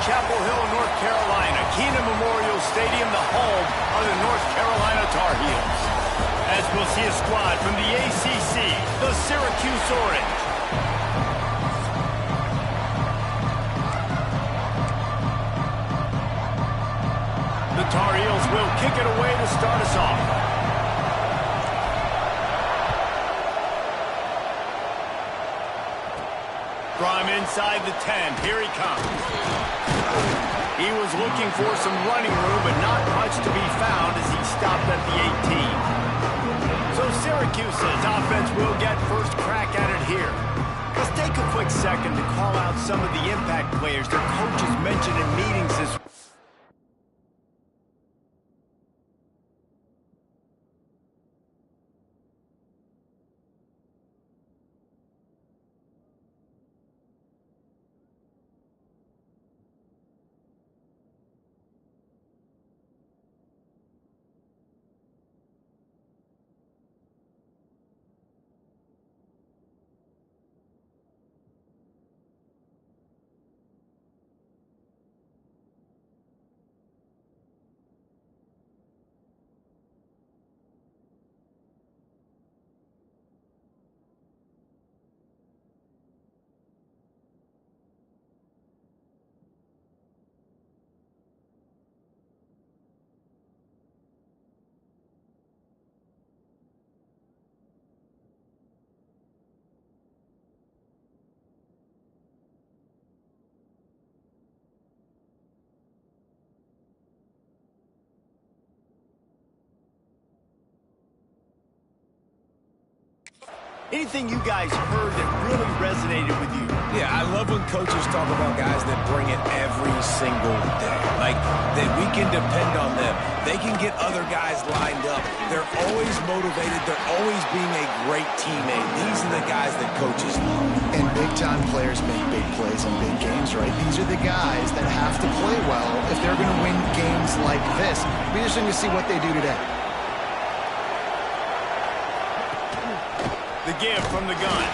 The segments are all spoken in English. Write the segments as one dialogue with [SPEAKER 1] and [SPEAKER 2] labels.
[SPEAKER 1] Chapel Hill, North Carolina. Keenan Memorial Stadium, the home of the North Carolina Tar Heels. As we'll see a squad from the ACC, the Syracuse Orange. The Tar Heels will kick it away to start us off. From inside the 10, here he comes. He was looking for some running room, but not much to be found as he stopped at the 18. So Syracuse's offense will get first crack at it here. Let's take a quick second to call out some of the impact players their coaches mentioned in meetings this week. Anything you guys heard that really resonated with you?
[SPEAKER 2] Yeah, I love when coaches talk about guys that bring it every single day. Like, that we can depend on them. They can get other guys lined up. They're always motivated. They're always being a great teammate. These are the guys that coaches love.
[SPEAKER 3] And big-time players make big plays in big games, right? These are the guys that have to play well if they're going to win games like this. We're just going to see what they do today.
[SPEAKER 1] The give from the gun.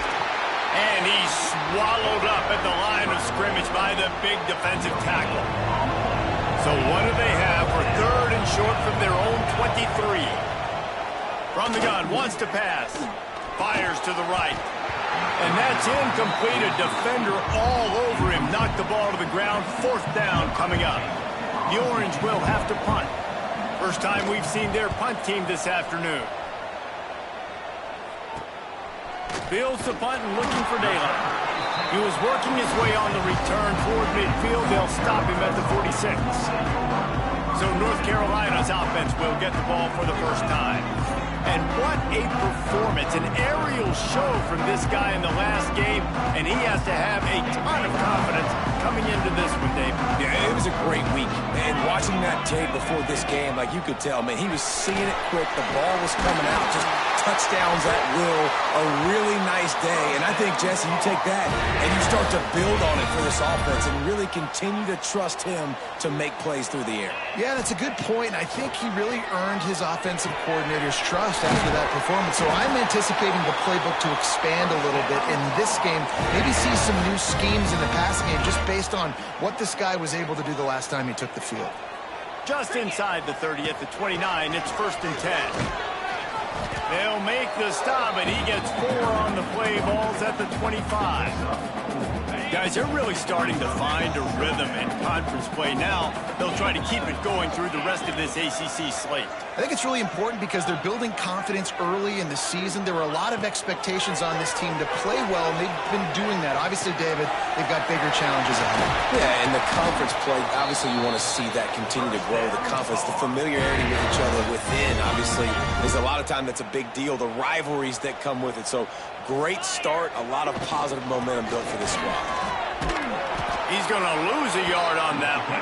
[SPEAKER 1] And he's swallowed up at the line of scrimmage by the big defensive tackle. So what do they have for third and short from their own 23? From the gun, wants to pass. Fires to the right. And that's incomplete. A defender all over him. Knocked the ball to the ground. Fourth down coming up. The Orange will have to punt. First time we've seen their punt team this afternoon. Fields the punt and looking for daylight. He was working his way on the return toward midfield. They'll stop him at the 46. So North Carolina's offense will get the ball for the first time. And what a performance, an aerial show from this guy in the last game, and he has to have a ton of confidence coming into this one, Dave.
[SPEAKER 2] Yeah, it was a great week. And watching that tape before this game, like you could tell, man, he was seeing it quick. The ball was coming out, just touchdowns at will. A really nice day. And I think, Jesse, you take that and you start to build on it for this offense and really continue to trust him to make plays through the air.
[SPEAKER 3] Yeah, that's a good point. I think he really earned his offensive coordinator's trust after that performance. So I'm anticipating the playbook to expand a little bit in this game. Maybe see some new schemes in the passing game just based on what this guy was able to do the last time he took the field.
[SPEAKER 1] Just inside the 30 at the 29, it's 1st and 10. They'll make the stop, and he gets 4 on the play. Balls at the 25. Guys, they're really starting to find a rhythm in conference play now. They'll try to keep it going through the rest of this ACC slate.
[SPEAKER 3] I think it's really important because they're building confidence early in the season. There were a lot of expectations on this team to play well, and they've been doing that. Obviously, David, they've got bigger challenges ahead.
[SPEAKER 2] Yeah, and the conference play, obviously you want to see that continue to grow. The confidence, the familiarity with each other within, obviously, is a lot of time that's a big deal. The rivalries that come with it. So, great start, a lot of positive momentum built for this squad.
[SPEAKER 1] He's going to lose a yard on that one.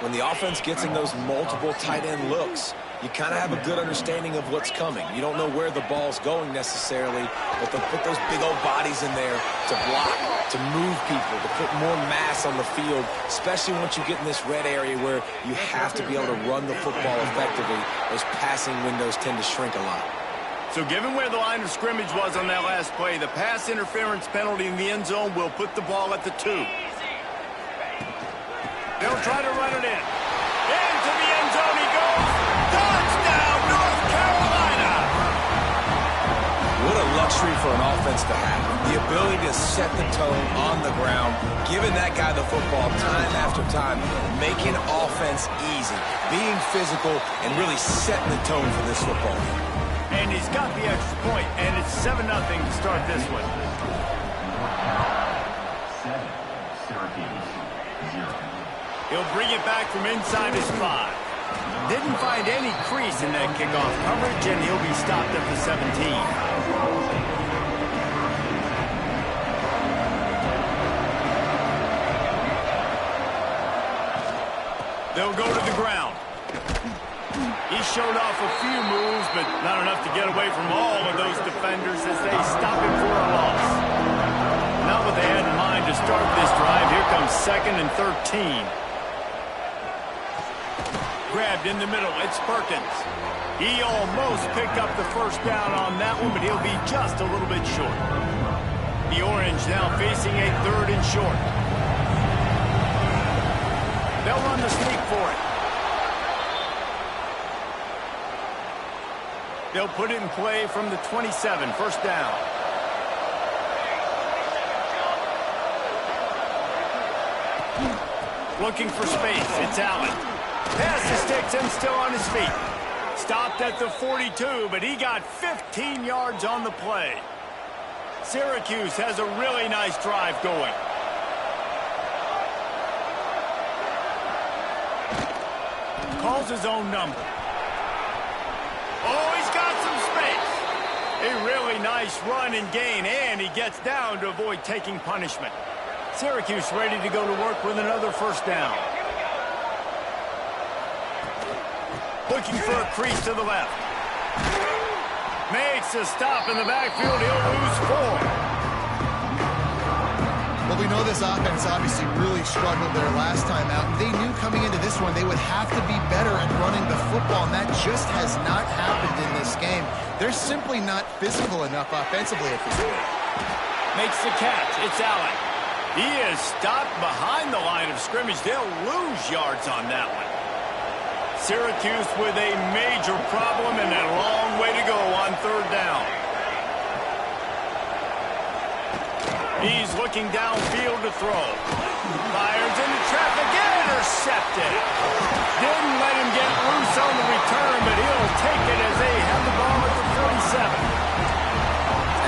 [SPEAKER 2] When the offense gets in those multiple tight end looks, you kind of have a good understanding of what's coming. You don't know where the ball's going necessarily, but they'll put those big old bodies in there to block, to move people, to put more mass on the field, especially once you get in this red area where you have to be able to run the football effectively. Those passing windows tend to shrink a lot.
[SPEAKER 1] So given where the line of scrimmage was on that last play, the pass interference penalty in the end zone will put the ball at the 2. They'll try to run it in. Into the end zone he goes. Touchdown, North Carolina!
[SPEAKER 2] What a luxury for an offense to have. The ability to set the tone on the ground, giving that guy the football time after time, making offense easy, being physical, and really setting the tone for this football game.
[SPEAKER 1] And he's got the extra point, and it's 7-0 to start this one. He'll bring it back from inside his 5. Didn't find any crease in that kickoff coverage, and he'll be stopped at the 17. They'll go to the ground. He showed off a few moves, but not enough to get away from all of those defenders as they stop him for a loss. Not what they had in mind to start this drive. Here comes 2nd and 13. Grabbed in the middle. It's Perkins. He almost picked up the first down on that one, but he'll be just a little bit short. The Orange now facing a 3rd and short. They'll run the sneak for it. They'll put it in play from the 27, first down. Looking for space. It's Allen. Pass the sticks and still on his feet. Stopped at the 42, but he got 15 yards on the play. Syracuse has a really nice drive going. Calls his own number. Oh, he's got some space. A really nice run and gain, and he gets down to avoid taking punishment. Syracuse ready to go to work with another first down. Looking for a crease to the left. Makes a stop in the backfield. He'll lose 4.
[SPEAKER 3] Well, we know this offense obviously really struggled there last time out. They knew coming into this one they would have to be better at running the football, and that just has not happened in this game. They're simply not physical enough offensively at this point.
[SPEAKER 1] Makes the catch. It's Allen. He is stopped behind the line of scrimmage. They'll lose yards on that one. Syracuse with a major problem and a long way to go on 3rd down. He's looking downfield to throw. Fires into traffic. Intercepted. Didn't let him get loose on the return, but he'll take it as they have the ball at the 47.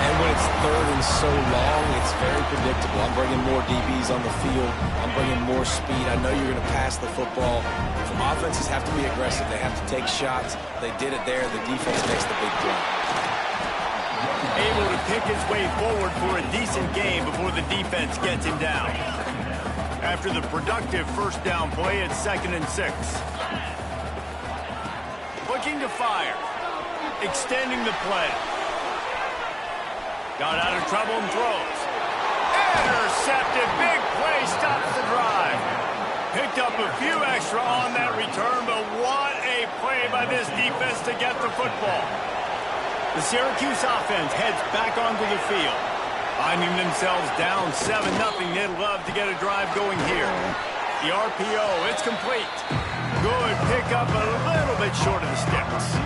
[SPEAKER 2] And when it's 3rd and so long, it's very predictable. I'm bringing more DBs on the field. I'm bringing more speed. I know you're going to pass the football. Offenses have to be aggressive. They have to take shots. They did it there. The defense makes the big play.
[SPEAKER 1] Able to pick his way forward for a decent game before the defense gets him down. After the productive first down play, it's 2nd and 6. Looking to fire. Extending the play. Got out of trouble and throws. Intercepted. Big play stops the drive. Picked up a few extra on that return, but what a play by this defense to get the football. The Syracuse offense heads back onto the field. Finding themselves down 7-0, they'd love to get a drive going here. The RPO, it's complete. Good pickup, a little bit short of the sticks.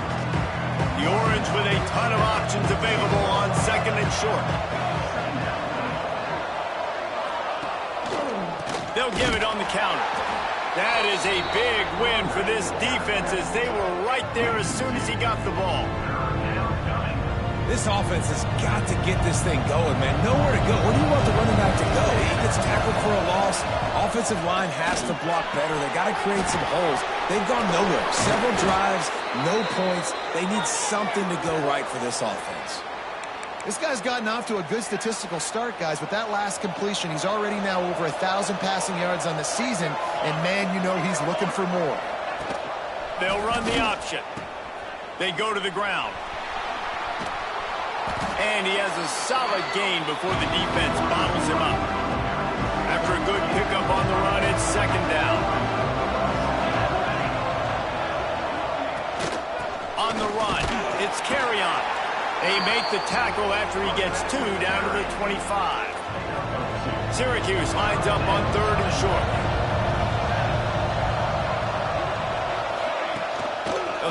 [SPEAKER 1] The Orange with a ton of options available on 2nd and short. They'll give it on the counter. That is a big win for this defense as they were right there as soon as he got the ball.
[SPEAKER 2] This offense has got to get this thing going, man. Nowhere to go. Where do you want the running back to go? He gets tackled for a loss. Offensive line has to block better. They got to create some holes. They've gone nowhere. Several drives, no points. They need something to go right for this offense.
[SPEAKER 3] This guy's gotten off to a good statistical start, guys. With that last completion, he's already now over 1,000 passing yards on the season, and man, you know he's looking for more.
[SPEAKER 1] They'll run the option. They go to the ground. And he has a solid gain before the defense bottles him up. After a good pickup on the run, it's 2nd down. On the run, it's Carry-On. They make the tackle after he gets 2 down to the 25. Syracuse lines up on 3rd and short.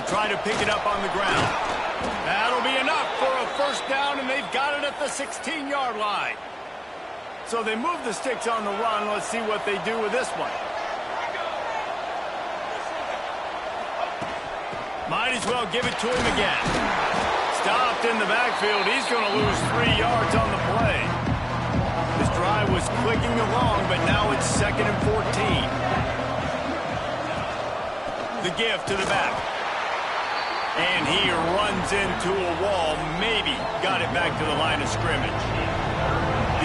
[SPEAKER 1] They'll try to pick it up on the ground. That'll be enough for a first down, and they've got it at the 16-yard line. So they move the sticks on the run. Let's see what they do with this one. Might as well give it to him again. Stopped in the backfield. He's going to lose 3 yards on the play. This drive was clicking along, but now it's 2nd and 14. The give to the back. And he runs into a wall. Maybe got it back to the line of scrimmage.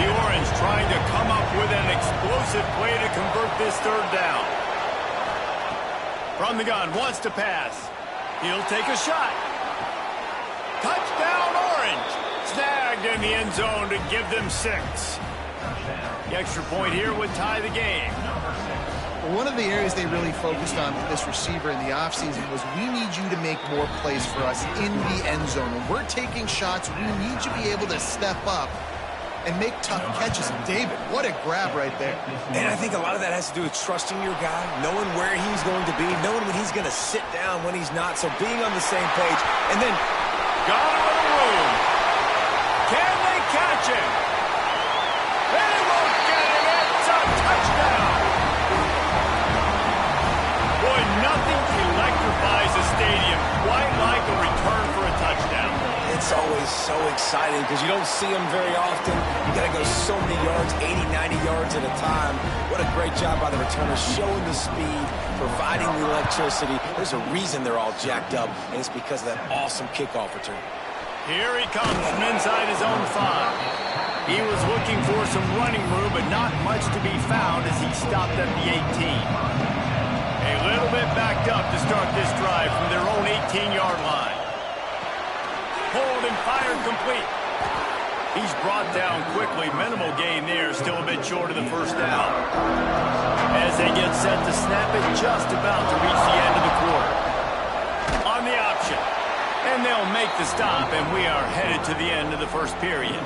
[SPEAKER 1] The Orange trying to come up with an explosive play to convert this 3rd down. From the gun, wants to pass. He'll take a shot. Touchdown, Orange. Snagged in the end zone to give them 6. The extra point here would tie the game.
[SPEAKER 3] One of the areas they really focused on with this receiver in the offseason was, we need you to make more plays for us in the end zone. When we're taking shots, we need you to be able to step up and make tough catches. And David, what a grab right there.
[SPEAKER 2] And I think a lot of that has to do with trusting your guy, knowing where he's going to be, knowing when he's going to sit down, when he's not. So being on the same page, and then
[SPEAKER 1] got him in the room. Can they catch him? They won't get him. It's a touchdown. Boy, nothing electrifies a stadium quite like a return for a touchdown.
[SPEAKER 2] it's always so exciting because you don't see them very often. You got to go so many yards, 80, 90 yards at a time. What a great job by the returners, showing the speed, providing the electricity. There's a reason they're all jacked up, and it's because of that awesome kickoff return.
[SPEAKER 1] Here he comes from inside his own 5. He was looking for some running room, but not much to be found as he stopped at the 18. A little bit backed up to start this drive from their own 18-yard line. Pulled and fired complete. He's brought down quickly. Minimal gain there, still a bit short of the first down. As they get set to snap it, just about to reach the end of the quarter. On the option. And they'll make the stop, and we are headed to the end of the first period.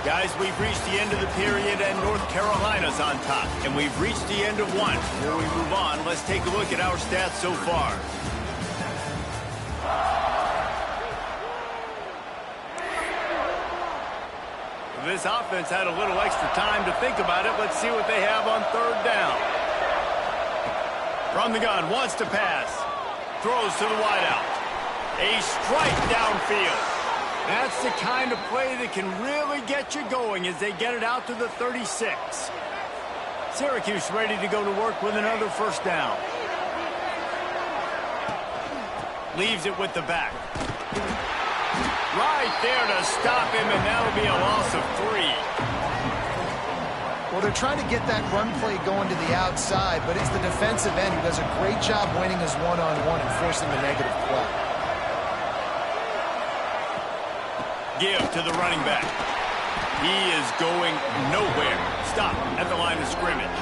[SPEAKER 1] Guys, we've reached the end of the period, and North Carolina's on top. And we've reached the end of one. Before we move on, let's take a look at our stats so far. This offense had a little extra time to think about it. Let's see what they have on third down. From the gun, wants to pass. Throws to the wideout. A strike downfield. That's the kind of play that can really get you going as they get it out to the 36. Syracuse ready to go to work with another first down. Leaves it with the back. Right there to stop him, and that'll be a loss of 3.
[SPEAKER 3] Well, they're trying to get that run play going to the outside, but it's the defensive end who does a great job winning his one-on-one and forcing the negative play.
[SPEAKER 1] Give to the running back. He is going nowhere. Stop at the line of scrimmage.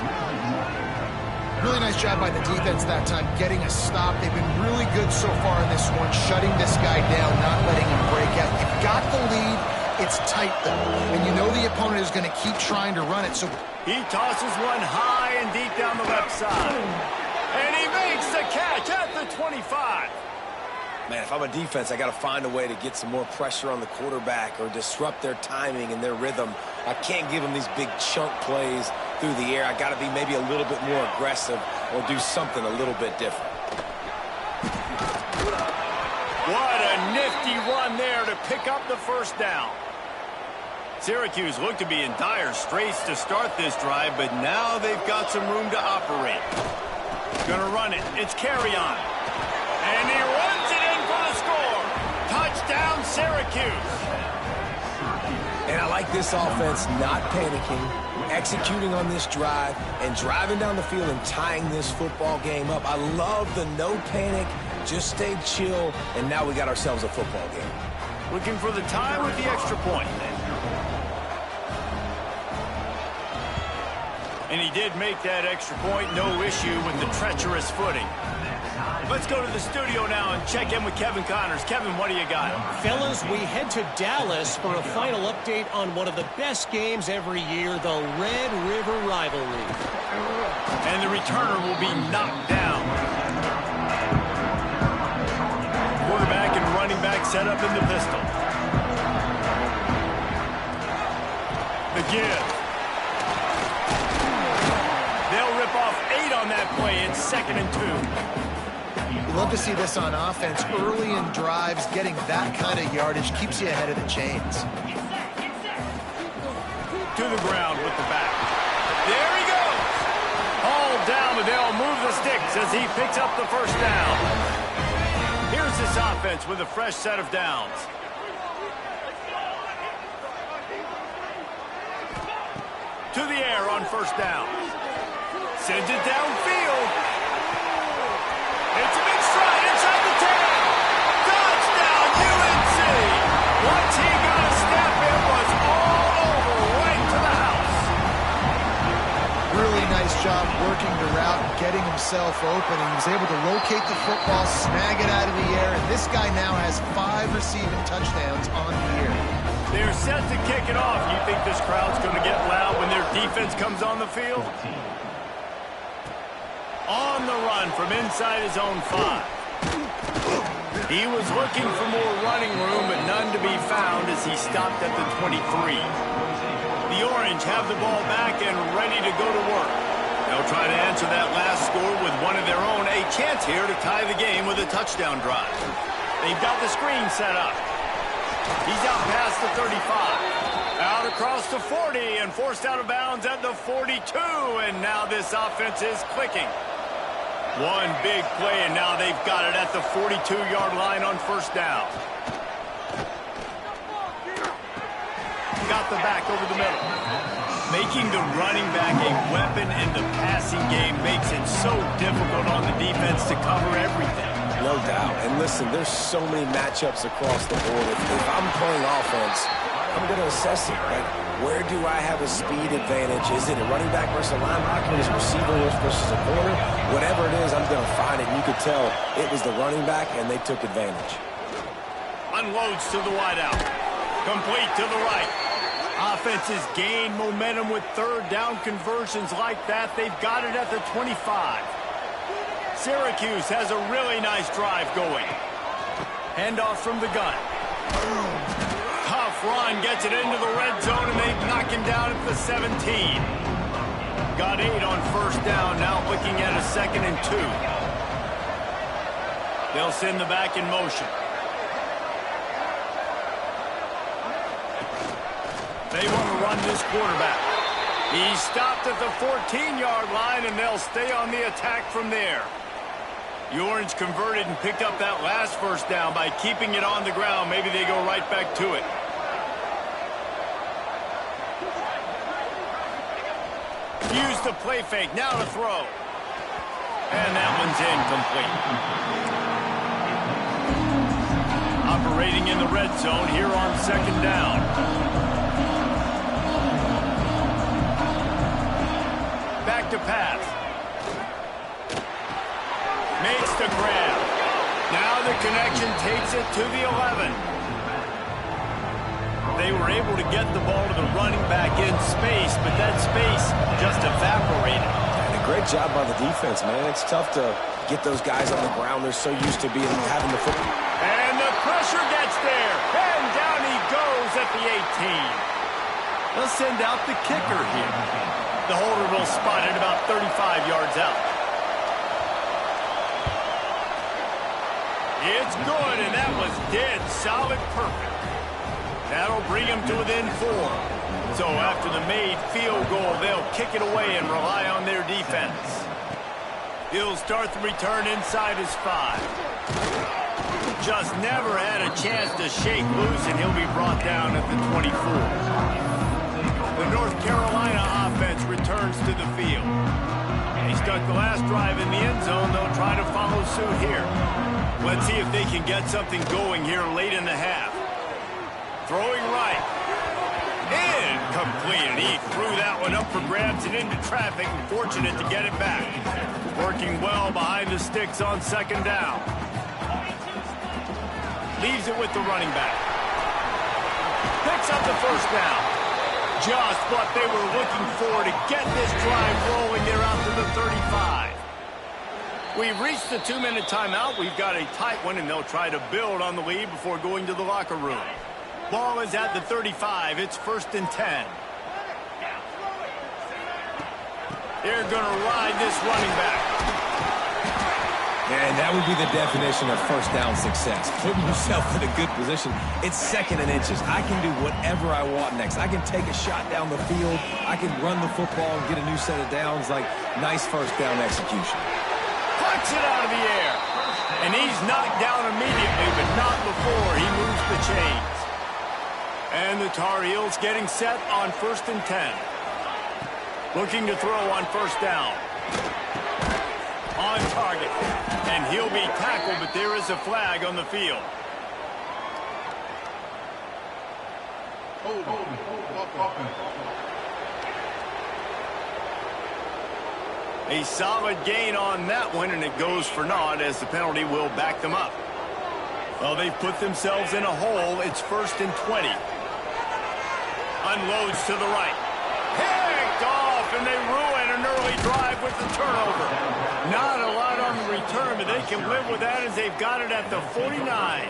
[SPEAKER 3] Really nice job by the defense that time, getting a stop. They've been really good so far in this one, shutting this guy down, not letting him break out. You've got the lead. It's tight, though. And you know the opponent is going to keep trying to run it. So
[SPEAKER 1] he tosses one high and deep down the left side. And he makes the catch at the 25.
[SPEAKER 2] Man, if I'm a defense, I got to find a way to get some more pressure on the quarterback or disrupt their timing and their rhythm. I can't give them these big chunk plays through the air. I got to be maybe a little bit more aggressive or do something a little bit different.
[SPEAKER 1] What a nifty run there to pick up the first down. Syracuse looked to be in dire straits to start this drive, but now they've got some room to operate. Gonna run it. It's carry on. And he runs it in for the score. Touchdown, Syracuse.
[SPEAKER 2] And I like this offense not panicking, executing on this drive, and driving down the field and tying this football game up. I love the no panic, just stay chill, and now we got ourselves a football game.
[SPEAKER 1] Looking for the tie with the extra point. And he did make that extra point, no issue with the treacherous footing. Let's go to the studio now and check in with Kevin Connors. Kevin, what do you got?
[SPEAKER 4] Fellas, we head to Dallas for a final update on one of the best games every year, the Red River Rivalry.
[SPEAKER 1] And the returner will be knocked down. Quarterback and running back set up in the pistol. The give. They'll rip off 8 on that play. It's 2nd and 2.
[SPEAKER 3] You love to see this on offense. Early in drives, getting that kind of yardage keeps you ahead of the chains.
[SPEAKER 1] To the ground with the back. There he goes. Hauled down, but they'll move the sticks as he picks up the first down. Here's this offense with a fresh set of downs. To the air on first down. Sends it downfield. It's a big stride inside the 10. Touchdown, UNC. Once he got a step, it was all over right to the house.
[SPEAKER 3] Really nice job working the route and getting himself open. He was able to locate the football, snag it out of the air, and this guy now has 5 receiving touchdowns on the year.
[SPEAKER 1] They're set to kick it off. You think this crowd's going to get loud when their defense comes on the field? On the run from inside his own 5. He was looking for more running room, but none to be found as he stopped at the 23. The Orange have the ball back and ready to go to work. They'll try to answer that last score with one of their own. A chance here to tie the game with a touchdown drive. They've got the screen set up. He's out past the 35. Out across the 40 and forced out of bounds at the 42. And now this offense is clicking. One big play, and now they've got it at the 42-yard line on first down. Got the back over the middle. Making the running back a weapon in the passing game makes it so difficult on the defense to cover everything.
[SPEAKER 2] No doubt. And listen, there's so many matchups across the board. If I'm playing offense, I'm going to assess it, right? Where do I have a speed advantage? Is it a running back versus a linebacker? Is it a receiver versus a corner? Whatever it is, I'm going to find it. And you could tell it was the running back, and they took advantage.
[SPEAKER 1] Unloads to the wideout. Complete to the right. Offenses gain momentum with third down conversions like that. They've got it at the 25. Syracuse has a really nice drive going. Handoff from the gun. Tough run, gets it into the red zone, and they knock him down at the 17. Got 8 on first down, now looking at a 2nd and 2. They'll send the back in motion. They want to run this quarterback. He's stopped at the 14-yard line, and they'll stay on the attack from there. The Orange converted and picked up that last first down by keeping it on the ground. Maybe they go right back to it. Use the play fake. Now to throw. And that one's incomplete. Operating in the red zone here on 2nd down. Back to pass. Makes the grab. Now the connection takes it to the 11. They were able to get the ball to the running back in space, but that space just evaporated.
[SPEAKER 2] And a great job by the defense, man. It's tough to get those guys on the ground. They're so used to having the football.
[SPEAKER 1] And the pressure gets there. And down he goes at the 18. They'll send out the kicker here. The holder will spot it about 35 yards out. It's good, and that was dead solid perfect. That'll bring him to within 4. So after the made field goal, they'll kick it away and rely on their defense. He'll start the return inside his 5. Just never had a chance to shake loose, and he'll be brought down at the 24. The North Carolina offense returns to the field. They stuck the last drive in the end zone. They'll try to follow suit here. Let's see if they can get something going here late in the half. Throwing right. Incomplete. He threw that one up for grabs and into traffic, and fortunate to get it back. Working well ball behind the sticks on second down. Leaves it with the running back. Picks up the first down. Just what they were looking for to get this drive rolling. They're out to the 35. We've reached the 2-minute timeout. We've got a tight one, and they'll try to build on the lead before going to the locker room. Ball is at the 35. It's 1st and 10. They're going to ride this running back.
[SPEAKER 2] And that would be the definition of first down success. Putting yourself in a good position. It's 2nd and inches. I can do whatever I want next. I can take a shot down the field. I can run the football and get a new set of downs. Like, nice first down execution.
[SPEAKER 1] Puts it out of the air. And he's knocked down immediately, but not before he moves the chains. And the Tar Heels getting set on 1st and 10. Looking to throw on first down. On target. And he'll be tackled, but there is a flag on the field. A solid gain on that one, and it goes for naught as the penalty will back them up. Well, they've put themselves in a hole. It's 1st and 20. Unloads to the right. Picked off, and they ruin an early drive with the turnover. Not a lot on the return, but they can live with that as they've got it at the 49.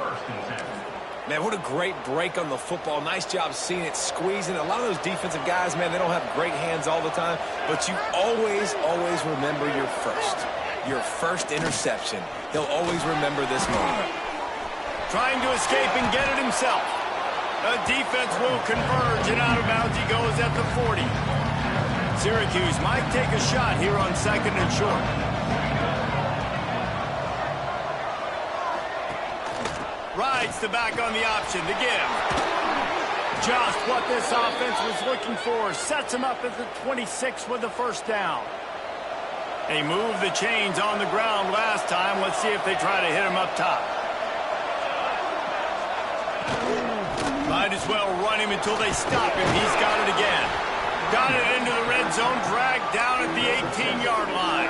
[SPEAKER 2] Man, what a great break on the football. Nice job seeing it, squeezing. A lot of those defensive guys, man, they don't have great hands all the time, but you always remember your first interception. He'll always remember this moment.
[SPEAKER 1] Trying to escape and get it himself. The defense will converge, and out of bounds he goes at the 40. Syracuse might take a shot here on 2nd and short. Rides the back on the option to give. Just what this offense was looking for. Sets him up at the 26 with the first down. They moved the chains on the ground last time. Let's see if they try to hit him up top. Might as well run him until they stop him. He's got it again. Got it into the red zone, dragged down at the 18-yard line.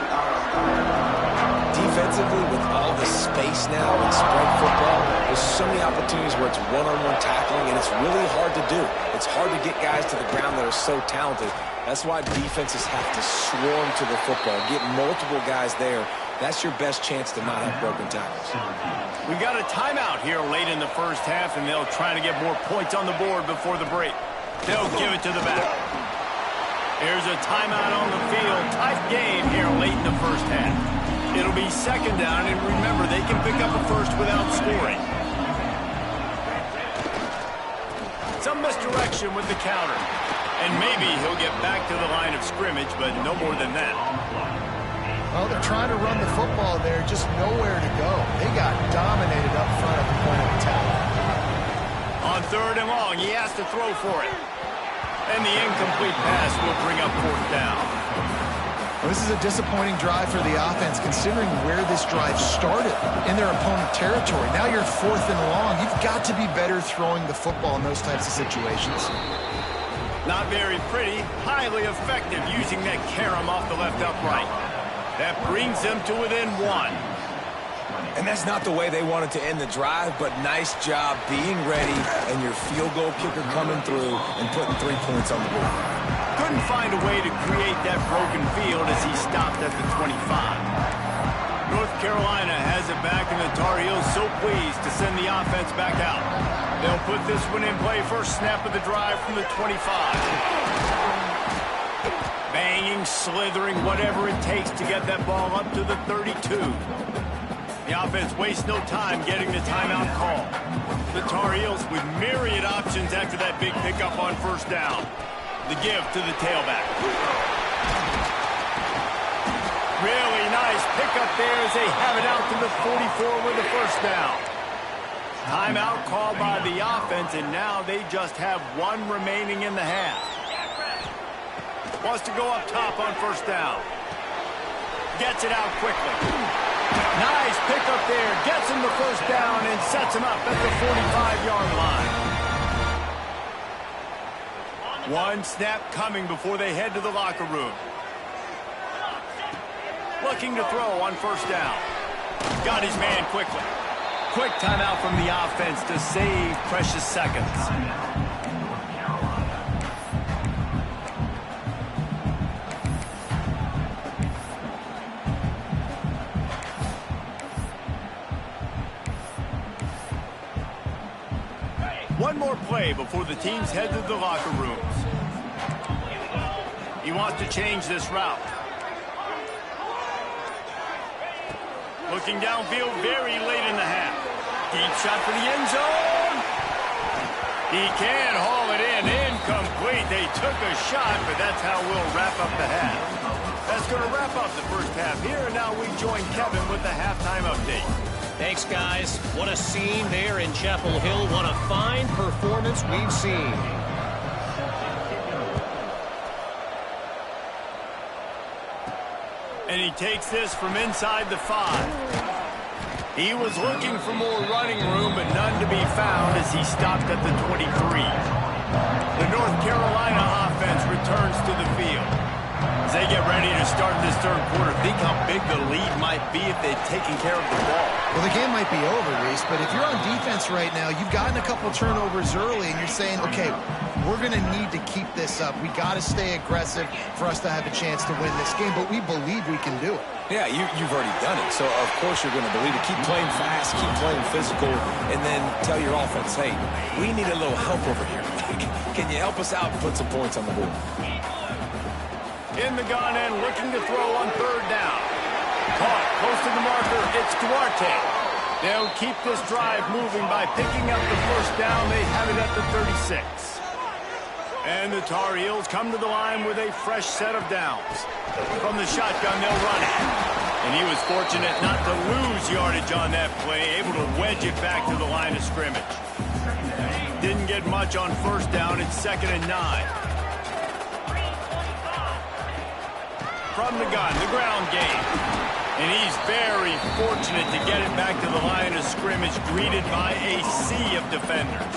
[SPEAKER 2] Defensively, with all the space now in spread football, there's so many opportunities where it's one-on-one tackling, and it's really hard to do. It's hard to get guys to the ground that are so talented. That's why defenses have to swarm to the football, get multiple guys there. That's your best chance to not have broken tackles.
[SPEAKER 1] We got a timeout here late in the first half, and they'll try to get more points on the board before the break. They'll give it to the back. There's a timeout on the field. Tight game here late in the first half. It'll be 2nd down, and remember, they can pick up a first without scoring. Some misdirection with the counter. And maybe he'll get back to the line of scrimmage, but no more than that.
[SPEAKER 3] Well, they're trying to run the football there, just nowhere to go. They got dominated up front at the point of attack.
[SPEAKER 1] On 3rd and long, he has to throw for it. And the incomplete pass will bring up 4th down.
[SPEAKER 3] Well, this is a disappointing drive for the offense, considering where this drive started in their opponent territory. Now you're 4th and long. You've got to be better throwing the football in those types of situations.
[SPEAKER 1] Not very pretty, highly effective using that carom off the left upright. That brings them to within 1.
[SPEAKER 2] And that's not the way they wanted to end the drive, but nice job being ready and your field goal kicker coming through and putting 3 points on the board.
[SPEAKER 1] Couldn't find a way to create that broken field as he stopped at the 25. North Carolina has it back, and the Tar Heels so pleased to send the offense back out. They'll put this one in play first snap of the drive from the 25. Banging, slithering, whatever it takes to get that ball up to the 32. The offense wastes no time getting the timeout call. The Tar Heels with myriad options after that big pickup on first down. The give to the tailback. Really nice pickup there as they have it out to the 44 with the first down. Timeout called by the offense, and now they just have 1 remaining in the half. Wants to go up top on first down. Gets it out quickly. Nice pickup there. Gets him the first down and sets him up at the 45-yard line. 1 snap coming before they head to the locker room. Looking to throw on first down. Got his man quickly. Quick timeout from the offense to save precious seconds. One more play before the teams head to the locker rooms. He wants to change this route. Looking downfield very late in the half. Deep shot for the end zone. He can haul it in. Incomplete. They took a shot, but that's how we'll wrap up the half. That's going to wrap up the first half here, and now we join Kevin with the halftime update.
[SPEAKER 4] Thanks, guys. What a scene there in Chapel Hill. What a fine performance we've seen.
[SPEAKER 1] And he takes this from inside the 5. He was looking for more running room, but none to be found as he stopped at the 23. The North Carolina offense returns to the field. As they get ready to start this third quarter, think how big the lead might be if they'd taken care of the ball.
[SPEAKER 3] Well, the game might be over, Reese, but if you're on defense right now, you've gotten a couple turnovers early, and you're saying, okay, we're going to need to keep this up. We got to stay aggressive for us to have a chance to win this game, but we believe we can do it.
[SPEAKER 2] Yeah, you've already done it, so of course you're going to believe it. Keep playing fast, keep playing physical, and then tell your offense, hey, we need a little help over here. Can you help us out and put some points on the board?
[SPEAKER 1] In the gun and looking to throw on third down. Caught close to the marker. It's Duarte. They'll keep this drive moving by picking up the first down. They have it at the 36. And the Tar Heels come to the line with a fresh set of downs. From the shotgun, they'll run it. And he was fortunate not to lose yardage on that play, able to wedge it back to the line of scrimmage. Didn't get much on first down. It's 2nd and 9. From the gun, the ground game. And he's very fortunate to get it back to the line of scrimmage, greeted by a sea of defenders.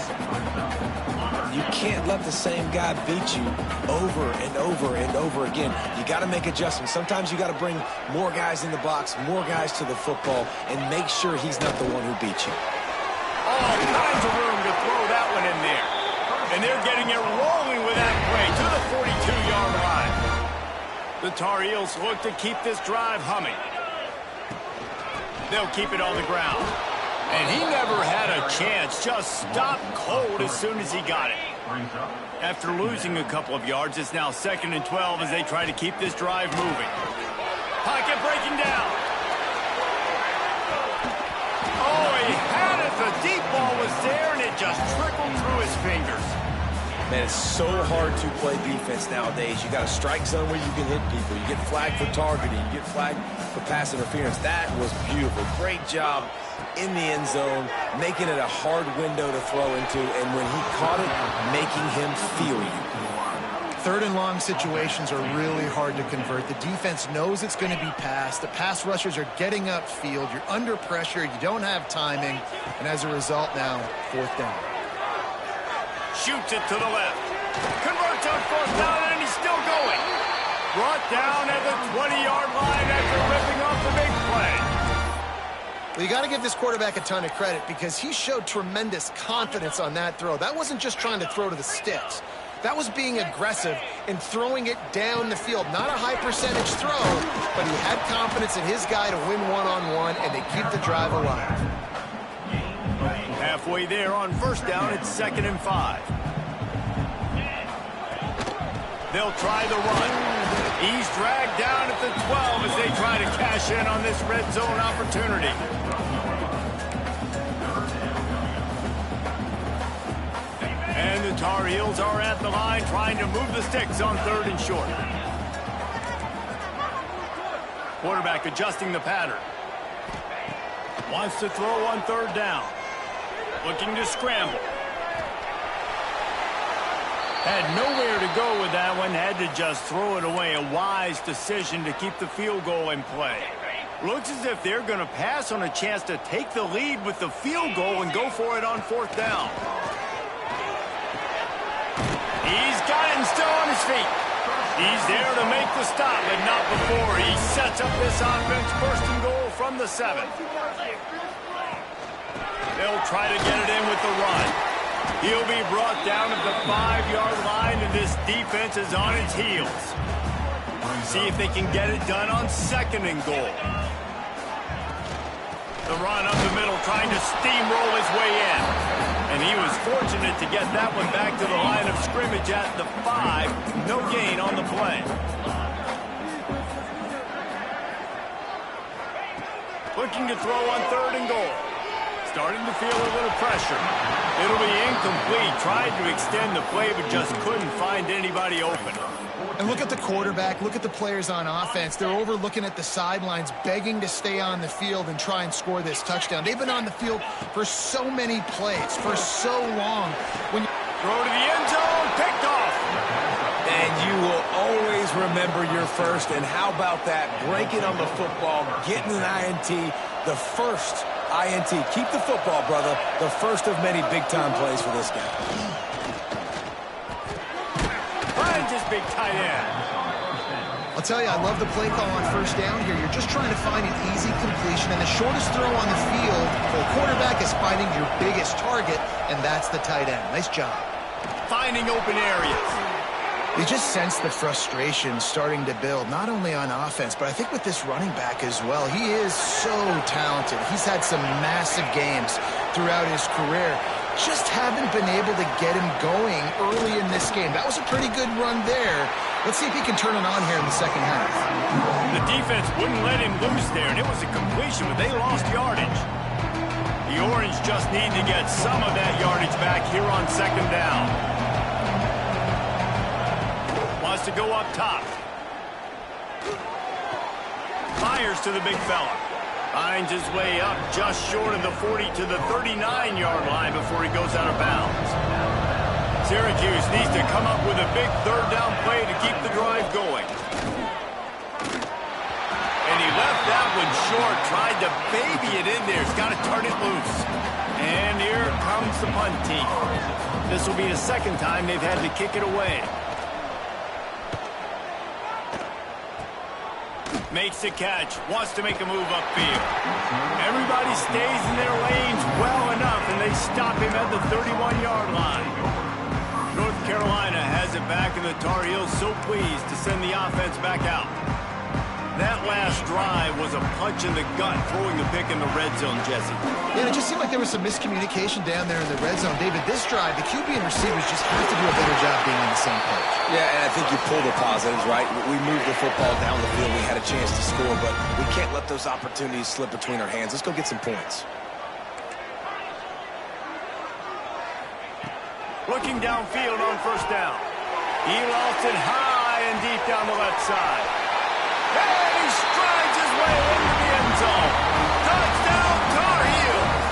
[SPEAKER 2] You can't let the same guy beat you over and over and over again. You got to make adjustments. Sometimes you got to bring more guys in the box, more guys to the football, and make sure he's not the one who beat you.
[SPEAKER 1] All kinds of room to throw that one in there. And they're getting it rolling with that play to the 42-yard line. The Tar Heels look to keep this drive humming. They'll keep it on the ground. And he never had a chance, just stopped cold as soon as he got it. After losing a couple of yards, it's now 2nd and 12 as they try to keep this drive moving. Pocket breaking down. Oh, he had it. The deep ball was there, and it just trickled through his fingers.
[SPEAKER 2] Man, it's so hard to play defense nowadays. You got a strike zone where you can hit people. You get flagged for targeting. You get flagged for pass interference. That was beautiful. Great job in the end zone, making it a hard window to throw into, and when he caught it, making him feel you.
[SPEAKER 3] 3rd and long situations are really hard to convert. The defense knows it's going to be passed. The pass rushers are getting upfield. You're under pressure. You don't have timing. And as a result now, 4th down.
[SPEAKER 1] Shoots it to the left. Converts on 4th down, and he's still going. Brought down at the 20-yard line after ripping off the big play.
[SPEAKER 3] Well, you got to give this quarterback a ton of credit because he showed tremendous confidence on that throw. That wasn't just trying to throw to the sticks. That was being aggressive and throwing it down the field. Not a high percentage throw, but he had confidence in his guy to win one-on-one, and they keep the drive alive.
[SPEAKER 1] Halfway there on first down, it's 2nd and 5. They'll try the run. He's dragged down at the 12 as they try to cash in on this red zone opportunity. And the Tar Heels are at the line trying to move the sticks on 3rd and short. Quarterback adjusting the pattern. Wants to throw on 3rd down. Looking to scramble. Had nowhere to go with that one. Had to just throw it away. A wise decision to keep the field goal in play. Looks as if they're going to pass on a chance to take the lead with the field goal and go for it on 4th down. He's got it and still on his feet. He's there to make the stop, but not before. He sets up this offense, first and goal from the 7. They'll try to get it in with the run. He'll be brought down at the 5-yard line, and this defense is on its heels. See if they can get it done on second and goal. The run up the middle, trying to steamroll his way in. And he was fortunate to get that one back to the line of scrimmage at the 5. No gain on the play. Looking to throw on third and goal. Starting to feel a little pressure. It'll be incomplete. Tried to extend the play, but just couldn't find anybody open.
[SPEAKER 3] And look at the quarterback. Look at the players on offense. They're over looking at the sidelines, begging to stay on the field and try and score this touchdown. They've been on the field for so many plays, for so long. When you
[SPEAKER 1] throw to the end zone, picked off.
[SPEAKER 2] And you will always remember your first. And how about that? Breaking on the football, getting an INT, the first INT. Keep the football, brother. The first of many big-time plays for this guy.
[SPEAKER 1] Finds his big tight end.
[SPEAKER 3] I'll tell you, I love the play call on first down here. You're just trying to find an easy completion, and the shortest throw on the field for a quarterback is finding your biggest target, and that's the tight end. Nice job.
[SPEAKER 1] Finding open areas.
[SPEAKER 3] You just sense the frustration starting to build, not only on offense, but I think with this running back as well. He is so talented. He's had some massive games throughout his career. Just haven't been able to get him going early in this game. That was a pretty good run there. Let's see if he can turn it on here in the second half.
[SPEAKER 1] The defense wouldn't let him loose there, and it was a completion, but they lost yardage. The Orange just need to get some of that yardage back here on second down. Wants to go up top. Fires to the big fella. Finds his way up just short of the 40 to the 39-yard line before he goes out of bounds. Syracuse needs to come up with a big third down play to keep the drive going. And he left that one short, tried to baby it in there. He's got to turn it loose. And here comes the punt team. This will be the second time they've had to kick it away. Makes the catch, wants to make a move upfield. Everybody stays in their lanes well enough, and they stop him at the 31-yard line. North Carolina has it back, and the Tar Heels so pleased to send the offense back out. That last drive was a punch in the gut, throwing the pick in the red zone, Jesse.
[SPEAKER 3] Yeah, it just seemed like there was some miscommunication down there in the red zone. David, this drive, the QB and receivers just have to do a better job being on the same page.
[SPEAKER 2] Yeah, and I think you pull the positives, right? We moved the football down the field. We had a chance to score, but we can't let those opportunities slip between our hands. Let's go get some points.
[SPEAKER 1] Looking downfield on first down. He lost it high and deep down the left side. And he strides his way into the end zone. Touchdown, Tar Heels.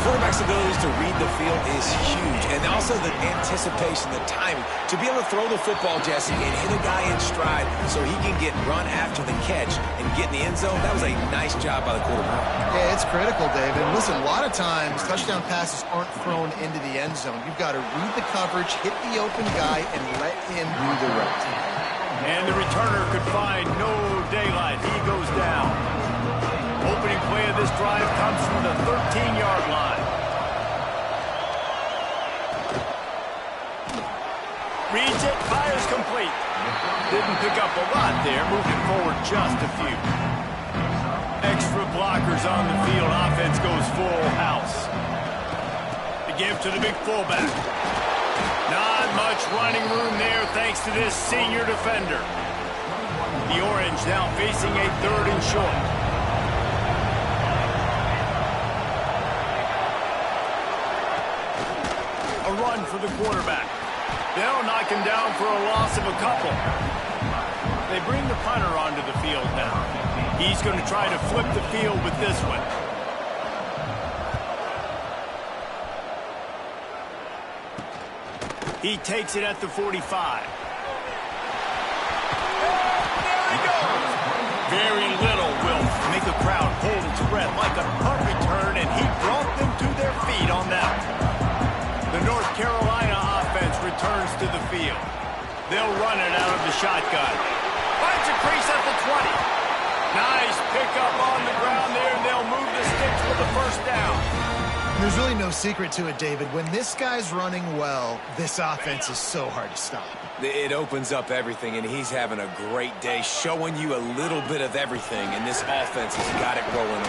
[SPEAKER 2] Quarterback's abilities to read the field is huge, and also the anticipation, the timing. To be able to throw the football, Jesse, and hit a guy in stride so he can get run after the catch and get in the end zone, that was a nice job by the quarterback.
[SPEAKER 3] Yeah, it's critical, David. Listen, a lot of times touchdown passes aren't thrown into the end zone. You've got to read the coverage, hit the open guy, and let him do the rest.
[SPEAKER 1] And the returner could find no daylight. He goes down. Opening play of this drive comes from the 13-yard line. Reads it, fires complete. Didn't pick up a lot there, moved it forward just a few. Extra blockers on the field. Offense goes full house. The give to the big fullback. Not much running room there thanks to this senior defender. The Orange now facing a third and short. A run for the quarterback. They'll knock him down for a loss of a couple. They bring the punter onto the field now. He's going to try to flip the field with this one. He takes it at the 45. There he goes. Very little will make a crowd hold its breath like a punt return, and he brought them to their feet on that one. The North Carolina offense returns to the field. They'll run it out of the shotgun. Finds a crease at the 20. Nice pickup on the ground there, and they'll move the sticks for the first down.
[SPEAKER 3] There's really no secret to it, David. When this guy's running well, this offense is so hard to stop.
[SPEAKER 2] It opens up everything, and he's having a great day, showing you a little bit of everything, and this offense has got it rolling.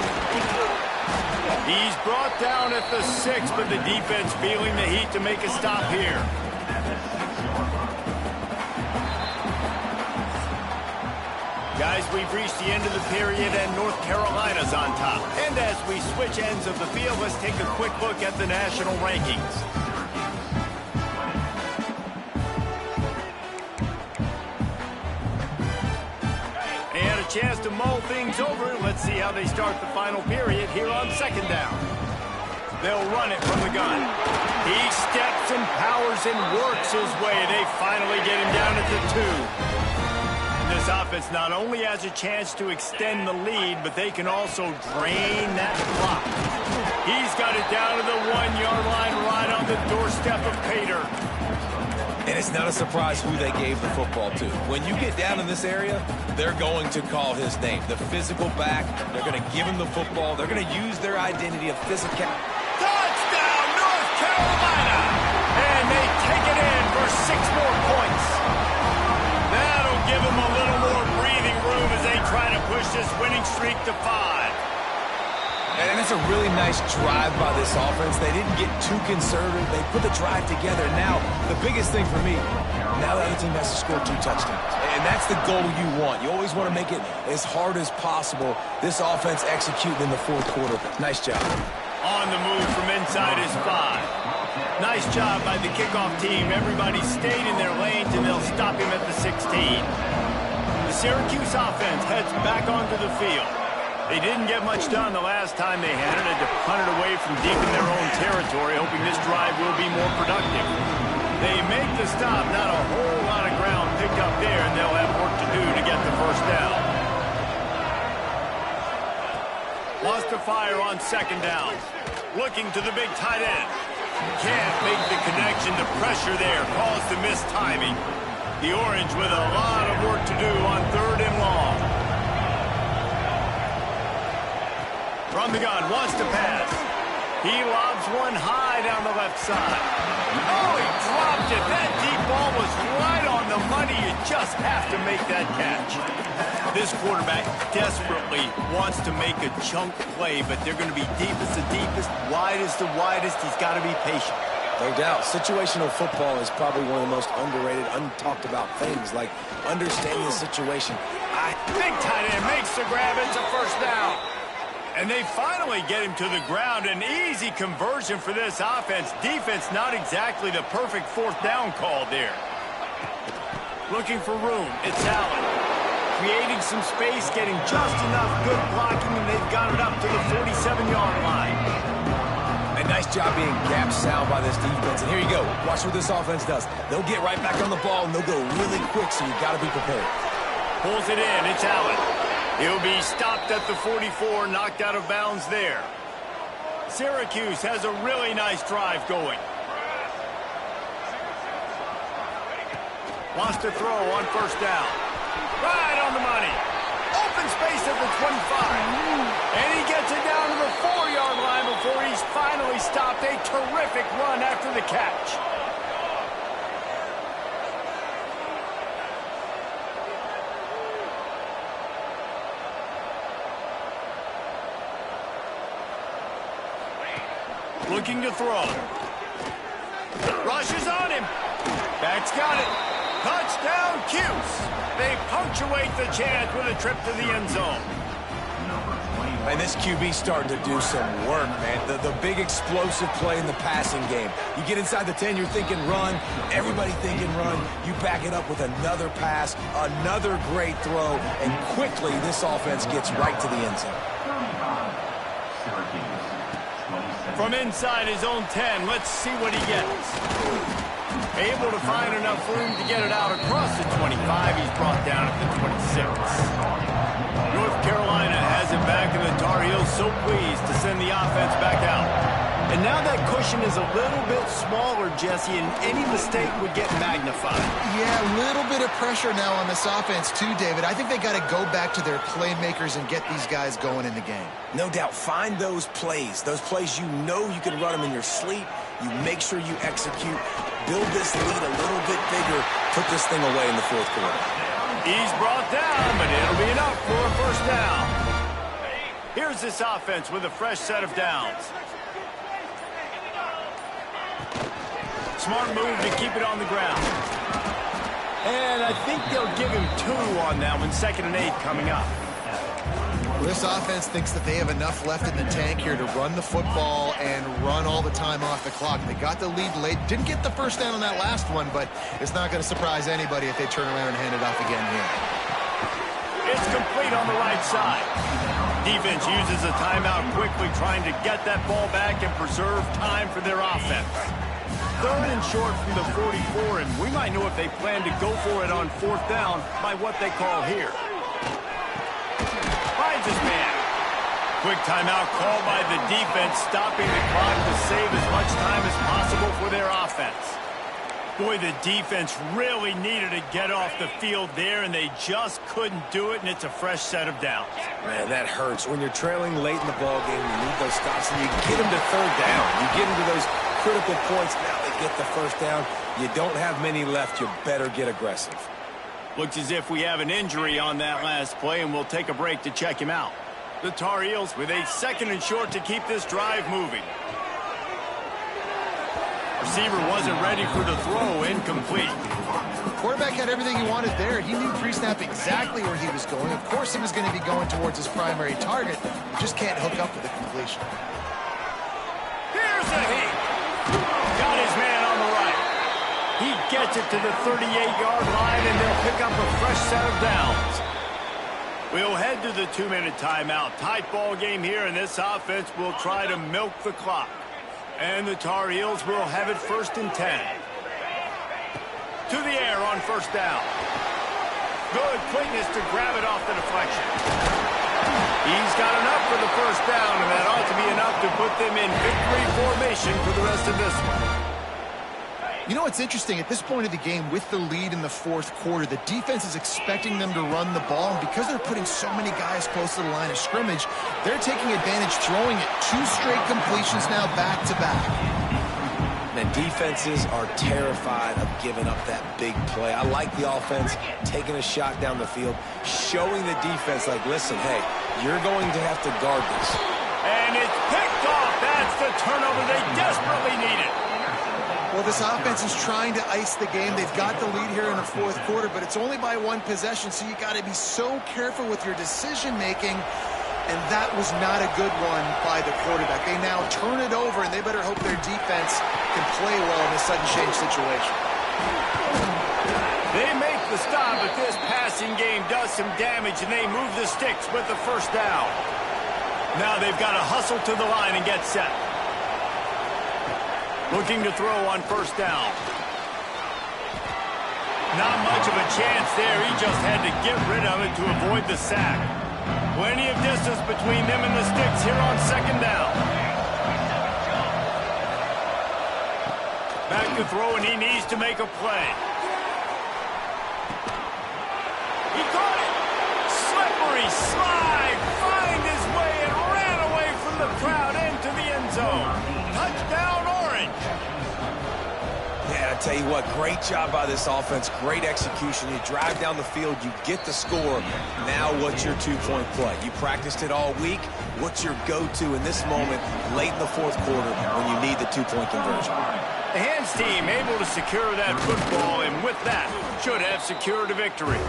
[SPEAKER 1] He's brought down at the 6, but the defense feeling the heat to make a stop here. Guys, we've reached the end of the period, and North Carolina's on top. And as we switch ends of the field, let's take a quick look at the national rankings. And a chance to mull things over. Let's see how they start the final period here on second down. They'll run it from the gun. He steps and powers and works his way. They finally get him down at the 2. This offense not only has a chance to extend the lead, but they can also drain that clock. He's got it down to the 1-yard line right on the doorstep of Pater.
[SPEAKER 2] And it's not a surprise who they gave the football to. When you get down in this area, they're going to call his name. The physical back, they're going to give him the football. They're going to use their identity of physical.
[SPEAKER 1] Touchdown, North Carolina! And they take it in for 6 more points. That'll give them a little more breathing room as they try to push this winning streak to 5.
[SPEAKER 2] And it's a really nice drive by this offense. They didn't get too conservative. They put the drive together. Now, the biggest thing for me, now the other team has to score 2 touchdowns. And that's the goal you want. You always want to make it as hard as possible. This offense executing in the 4th quarter. Nice job.
[SPEAKER 1] On the move from inside is 5. Nice job by the kickoff team. Everybody stayed in their lanes, and they'll stop him at the 16. The Syracuse offense heads back onto the field. They didn't get much done the last time they had it. Had to punt it away from deep in their own territory, hoping this drive will be more productive. They make the stop, not a whole lot of ground picked up there, and they'll have work to do to get the first down. Wants to fire on second down. Looking to the big tight end. Can't make the connection. The pressure there caused the missed timing. The Orange with a lot of work to do on 3rd and long. From the gun, wants to pass. He lobs one high down the left side. Oh, he dropped it. That deep ball was right on the money. You just have to make that catch. This quarterback desperately wants to make a chunk play, but they're going to be deepest the deepest, widest the widest. He's got to be patient.
[SPEAKER 2] No doubt. Situational football is probably one of the most underrated, untalked about things, like understanding the situation.
[SPEAKER 1] Big tight end makes the grab. It's a first down. And they finally get him to the ground. An easy conversion for this offense. Defense not exactly the perfect 4th down call there. Looking for room. It's Allen. Creating some space, getting just enough good blocking, and they've got it up to the 47-yard line.
[SPEAKER 2] A nice job being gap sound by this defense. And here you go. Watch what this offense does. They'll get right back on the ball, and they'll go really quick, so you've got to be prepared.
[SPEAKER 1] Pulls it in. It's Allen. He'll be stopped at the 44, knocked out of bounds there. Syracuse has a really nice drive going. Wants to throw on first down. Right on the money. Open space at the 25. And he gets it down to the 4-yard line before he's finally stopped. A terrific run after the catch. Looking to throw. Rushes on him. Back's got it. Touchdown, Cuse. They punctuate the chance with a trip to the end zone.
[SPEAKER 2] And this QB's starting to do some work, man. The big explosive play in the passing game. You get inside the 10, you're thinking run. Everybody thinking run. You back it up with another pass, another great throw, and quickly this offense gets right to the end zone.
[SPEAKER 1] From inside his own 10, let's see what he gets. Able to find enough room to get it out across the 25. He's brought down at the 26. North Carolina has it back, and the Tar Heels so pleased to send the offense back out. And now that cushion is a little bit smaller, Jesse, and any mistake would get magnified.
[SPEAKER 3] Yeah, a little bit of pressure now on this offense too, David. I think they got to go back to their playmakers and get these guys going in the game.
[SPEAKER 2] No doubt. Find those plays you know you can run them in your sleep. You make sure you execute. Build this lead a little bit bigger. Put this thing away in the fourth quarter.
[SPEAKER 1] He's brought down, but it'll be enough for a first down. Here's this offense with a fresh set of downs. Smart move to keep it on the ground. And I think they'll give him 2 on that one. 2nd and 8 coming up.
[SPEAKER 3] Well, this offense thinks that they have enough left in the tank here to run the football and run all the time off the clock. They got the lead late. Didn't get the first down on that last one, but it's not going to surprise anybody if they turn around and hand it off again here.
[SPEAKER 1] It's complete on the right side. Defense uses a timeout quickly, trying to get that ball back and preserve time for their offense. 3rd and short from the 44, and we might know if they plan to go for it on 4th down by what they call here. Finds his man. Quick timeout called by the defense, stopping the clock to save as much time as possible for their offense. Boy, the defense really needed to get off the field there, and they just couldn't do it, and it's a fresh set of downs.
[SPEAKER 2] Man, that hurts. When you're trailing late in the ballgame, you need those stops, and you get them to 3rd down. You get them to those critical points. Now they get the first down. You don't have many left. You better get aggressive.
[SPEAKER 1] Looks as if we have an injury on that last play, and we'll take a break to check him out. The Tar Heels with a 2nd and short to keep this drive moving. Receiver wasn't ready for the throw, incomplete.
[SPEAKER 3] Quarterback had everything he wanted there. He knew pre-snap exactly where he was going. Of course he was going to be going towards his primary target. He just can't hook up with the completion.
[SPEAKER 1] Here's a heat. Got his man on the right. He gets it to the 38-yard line, and they'll pick up a fresh set of downs. We'll head to the 2-minute timeout. Tight ball game here, and this offense will try to milk the clock. And the Tar Heels will have it 1st and 10. To the air on 1st down. Good quickness to grab it off the deflection. He's got enough for the first down, and that ought to be enough to put them in victory formation for the rest of this one.
[SPEAKER 3] You know what's interesting? At this point of the game, with the lead in the 4th quarter, the defense is expecting them to run the ball. And because they're putting so many guys close to the line of scrimmage, they're taking advantage, throwing it. 2 straight completions now back-to-back.
[SPEAKER 2] And defenses are terrified of giving up that big play. I like the offense taking a shot down the field, showing the defense, like, listen, hey, you're going to have to guard this.
[SPEAKER 1] And it's picked off. That's the turnover they desperately needed.
[SPEAKER 3] Well, this offense is trying to ice the game. They've got the lead here in the 4th quarter, but it's only by 1 possession, so you got to be so careful with your decision-making, and that was not a good one by the quarterback. They now turn it over, and they better hope their defense can play well in this sudden change situation.
[SPEAKER 1] They make the stop, but this passing game does some damage, and they move the sticks with the first down. Now they've got to hustle to the line and get set. Looking to throw on 1st down. Not much of a chance there. He just had to get rid of it to avoid the sack. Plenty of distance between them and the sticks here on 2nd down. Back to throw, and he needs to make a play. He caught it. Slippery slide. Find his way and ran away from the crowd into the end zone. Touchdown, Orange.
[SPEAKER 2] Yeah, I tell you what, great job by this offense. Great execution. You drive down the field, you get the score. Now what's your 2-point play? You practiced it all week. What's your go-to in this moment late in the 4th quarter when you need the 2-point conversion?
[SPEAKER 1] The hands team able to secure that football, and with that, should have secured a victory.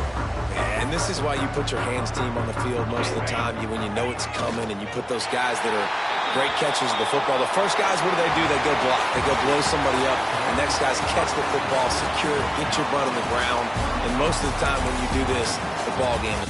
[SPEAKER 2] And this is why you put your hands team on the field most of the time when you know it's coming, and you put those guys that are great catchers of the football. The first guys, what do? They go block. They go blow somebody up. The next guys catch the football, secure, get your butt on the ground. And most of the time when you do this, the ball game is